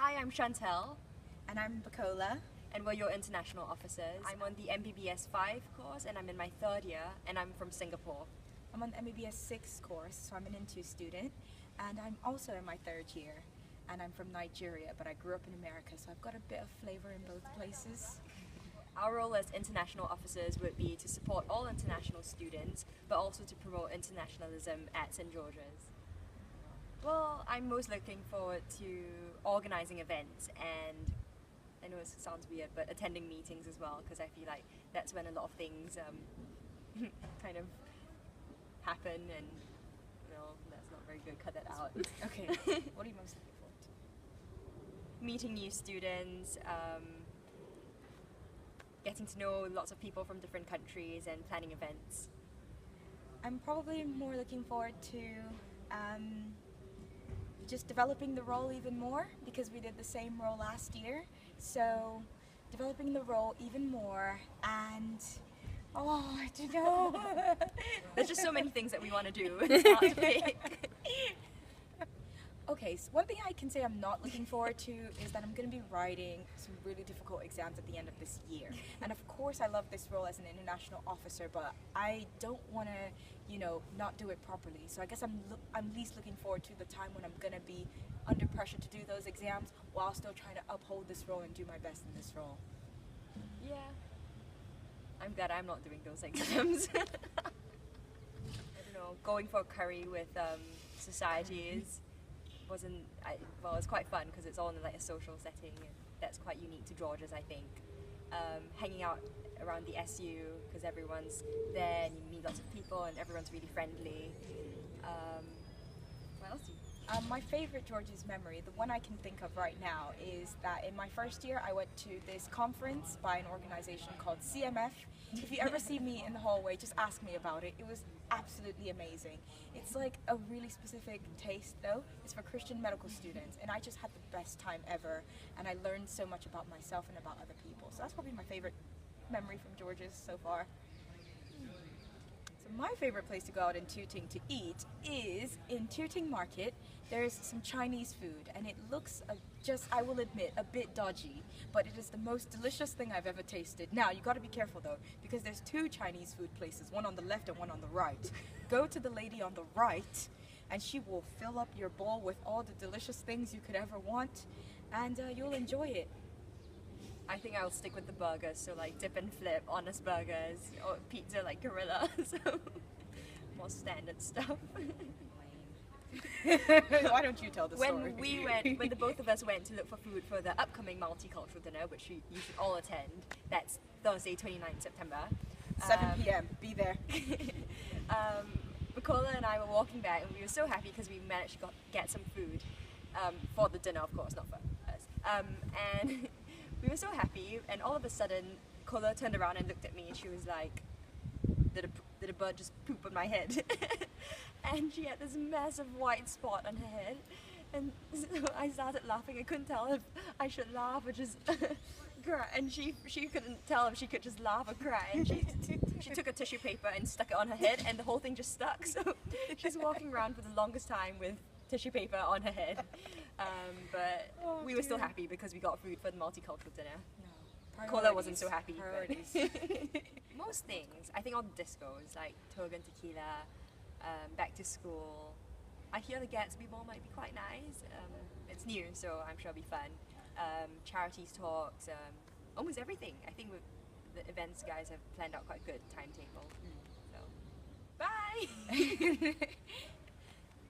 Hi, I'm Chantal, And I'm Kola. and we're your international officers. I'm on the MBBS 5 course, and I'm in my third year, and I'm from Singapore. I'm on the MBBS 6 course, so I'm an N2 student. And I'm also in my third year. And I'm from Nigeria, but I grew up in America, so I've got a bit of flavor in both places. Our role as international officers would be to support all international students, but also to promote internationalism at St. George's. Well, I'm most looking forward to organising events and I know it sounds weird, but attending meetings as well, because I feel like that's when a lot of things kind of happen, and that's not very good. Cut that out. Okay, what are you most looking forward to? Meeting new students, getting to know lots of people from different countries, and planning events. I'm probably more looking forward to just developing the role even more, because we did the same role last year. So developing the role even more, and I don't know. There's just so many things that we want to do. It's hard to pick. Okay, so one thing I can say I'm not looking forward to is that I'm going to be writing some really difficult exams at the end of this year. And of course I love this role as an international officer, but I don't want to, not do it properly. So I guess I'm least looking forward to the time when I'm going to be under pressure to do those exams while still trying to uphold this role and do my best in this role. Yeah. I'm glad I'm not doing those exams. I don't know, going for a curry with societies it's quite fun because it's all in like a social setting, and that's quite unique to George's, I think. Hanging out around the SU because everyone's there and you meet lots of people and everyone's really friendly. What else do you? My favorite George's memory, the one I can think of right now, is that in my first year I went to this conference by an organization called CMF. If you ever see me in the hallway, just ask me about it. It was absolutely amazing. It's like a really specific taste though. It's for Christian medical students, and I just had the best time ever, and I learned so much about myself and about other people. So that's probably my favorite memory from George's so far. So my favorite place to go out in Tooting to eat is in Tooting Market. There's some Chinese food, and it looks I will admit, a bit dodgy, but it is the most delicious thing I've ever tasted. Now, you gotta be careful though, because there's two Chinese food places, one on the left and one on the right. Go to the lady on the right, and she will fill up your bowl with all the delicious things you could ever want, and you'll enjoy it. I think I'll stick with the burgers, so like dip and flip, honest burgers, or pizza like Gorilla, so more standard stuff. Why don't you tell the story? When the both of us went to look for food for the upcoming multicultural dinner, which you should all attend, that's Thursday, 29th September. 7 p.m. Be there. Kola and I were walking back, and we were so happy because we managed to get some food for the dinner, of course, not for us. And we were so happy, and all of a sudden, Kola turned around and looked at me, and she was like, did a bird just poop on my head? And she had this massive white spot on her head, and so I started laughing. I couldn't tell if I should laugh or just cry, and she couldn't tell if she could just laugh or cry, and she took a tissue paper and stuck it on her head, and the whole thing just stuck, so she's walking around for the longest time with tissue paper on her head, but we were still happy because we got food for the multicultural dinner. Kola wasn't so happy. Most things, I think all the discos, like Toga and Tequila, back to school. I hear the Gatsby Ball might be quite nice. It's new, so I'm sure it'll be fun. Charities talks, almost everything. I think the events guys have planned out quite a good timetable. So, bye!